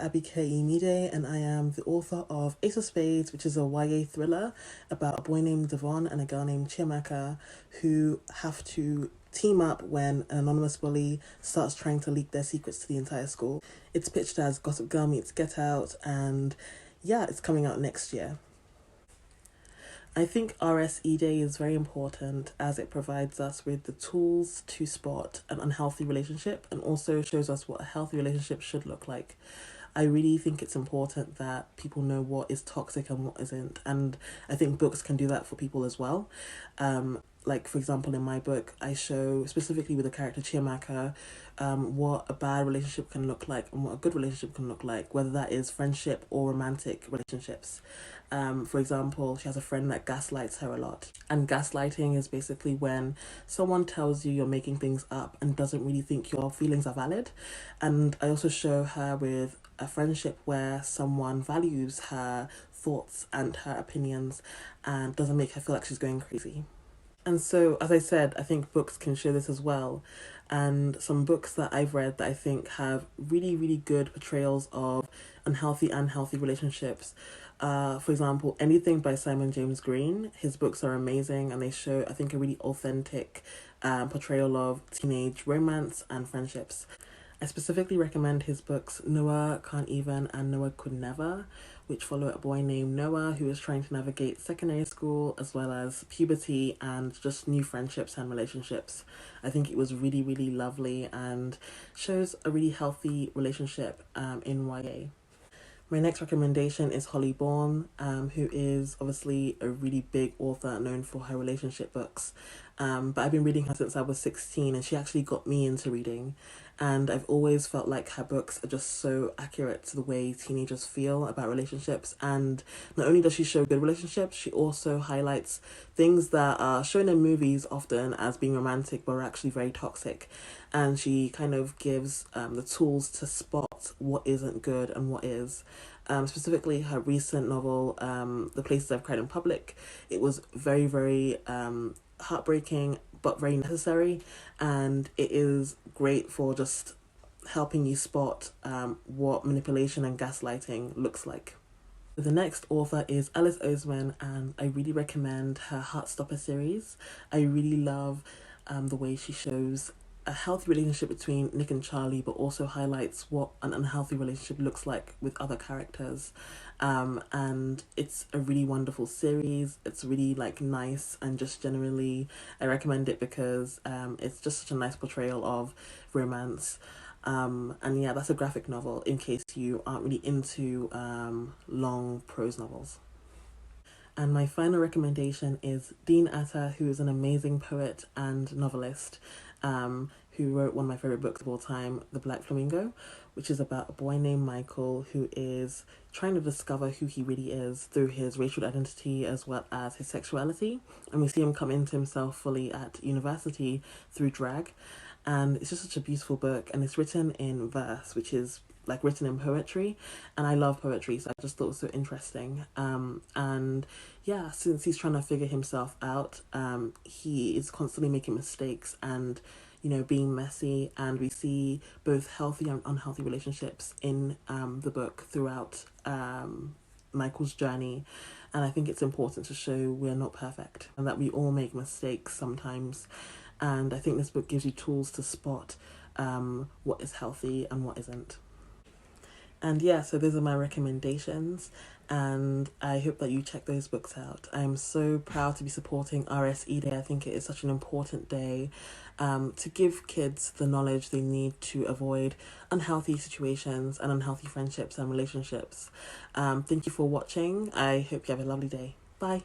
Àbíké-Íyímídé, and I am the author of Ace of Spades, which is a YA thriller about a boy named Devon and a girl named Chiamaka who have to team up when an anonymous bully starts trying to leak their secrets to the entire school. It's pitched as Gossip Girl meets Get Out, and yeah, it's coming out next year. I think RSE Day is very important as it provides us with the tools to spot an unhealthy relationship and also shows us what a healthy relationship should look like. I really think it's important that people know what is toxic and what isn't, and I think books can do that for people as well. Like, for example, in my book, I show specifically with the character Chiamaka what a bad relationship can look like and what a good relationship can look like, whether that is friendship or romantic relationships. For example, she has a friend that gaslights her a lot. And gaslighting is basically when someone tells you you're making things up and doesn't really think your feelings are valid. And I also show her with a friendship where someone values her thoughts and her opinions and doesn't make her feel like she's going crazy. And so, as I said, I think books can show this as well. And some books that I've read that I think have really, really good portrayals of unhealthy and healthy relationships. For example, anything by Simon James Green. His books are amazing and they show, I think, a really authentic portrayal of teenage romance and friendships. I specifically recommend his books Noah Can't Even and Noah Could Never, which follow a boy named Noah who is trying to navigate secondary school as well as puberty and just new friendships and relationships. I think it was really, really lovely and shows a really healthy relationship in YA. My next recommendation is Hollybourne, who is obviously a really big author known for her relationship books. But I've been reading her since I was 16 and she actually got me into reading. And I've always felt like her books are just so accurate to the way teenagers feel about relationships. And not only does she show good relationships, she also highlights things that are shown in movies often as being romantic but are actually very toxic. And she kind of gives the tools to spot what isn't good and what is. Specifically her recent novel, The Places I've Cried in Public. It was very, very heartbreaking but very necessary, and it is great for just helping you spot what manipulation and gaslighting looks like. The next author is Alice Oseman, and I really recommend her Heartstopper series. I really love the way she shows a healthy relationship between Nick and Charlie, but also highlights what an unhealthy relationship looks like with other characters. And it's a really wonderful series. It's really nice, and just generally I recommend it because it's just such a nice portrayal of romance. And yeah, that's a graphic novel in case you aren't really into long prose novels. And my final recommendation is Dean Atta, who is an amazing poet and novelist, who wrote one of my favourite books of all time, The Black Flamingo, which is about a boy named Michael who is trying to discover who he really is through his racial identity as well as his sexuality. And we see him come into himself fully at university through drag. And it's just such a beautiful book, and it's written in verse, which is written in poetry, and I love poetry, so I just thought it was so interesting. And yeah, since he's trying to figure himself out, he is constantly making mistakes and being messy, and we see both healthy and unhealthy relationships in the book throughout Michael's journey. And I think it's important to show we're not perfect and that we all make mistakes sometimes. And I think this book gives you tools to spot what is healthy and what isn't. And yeah, so those are my recommendations, and I hope that you check those books out. I'm so proud to be supporting RSE Day. I think it is such an important day to give kids the knowledge they need to avoid unhealthy situations and unhealthy friendships and relationships. Thank you for watching. I hope you have a lovely day. Bye.